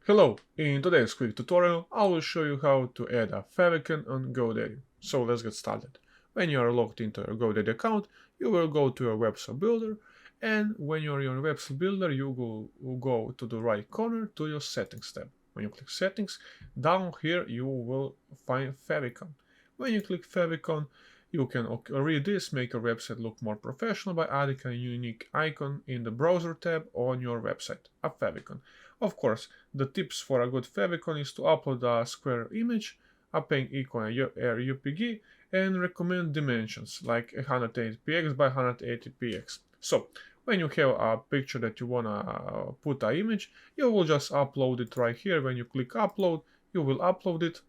Hello, in today's quick tutorial I will show you how to add a favicon on GoDaddy. So let's get started. When you are logged into your GoDaddy account, you will go to your website builder, and when you're in your website builder you will go to the right corner to your settings tab. When you click settings, down here you will find favicon. When you click favicon, you can read this, make your website look more professional by adding a unique icon in the browser tab on your website, a favicon. Of course, the tips for a good favicon is to upload a square image, a pen equal a UPG, and recommend dimensions like 180px by 180px. So, when you have a picture that you wanna put an image, you will just upload it right here. When you click upload, you will upload it,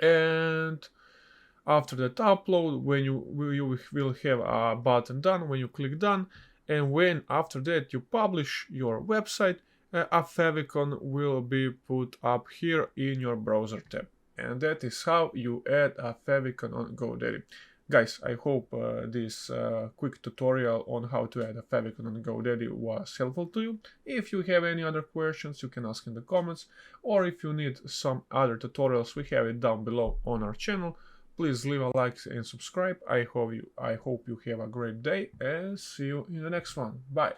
and after that upload, when you will have a button done. When you click done, and when after that you publish your website, a favicon will be put up here in your browser tab. And that is how you add a favicon on GoDaddy. Guys, I hope this quick tutorial on how to add a favicon on GoDaddy was helpful to you. If you have any other questions, you can ask in the comments, or if you need some other tutorials, we have it down below on our channel. Please leave a like and subscribe. I hope you have a great day, and see you in the next one. Bye.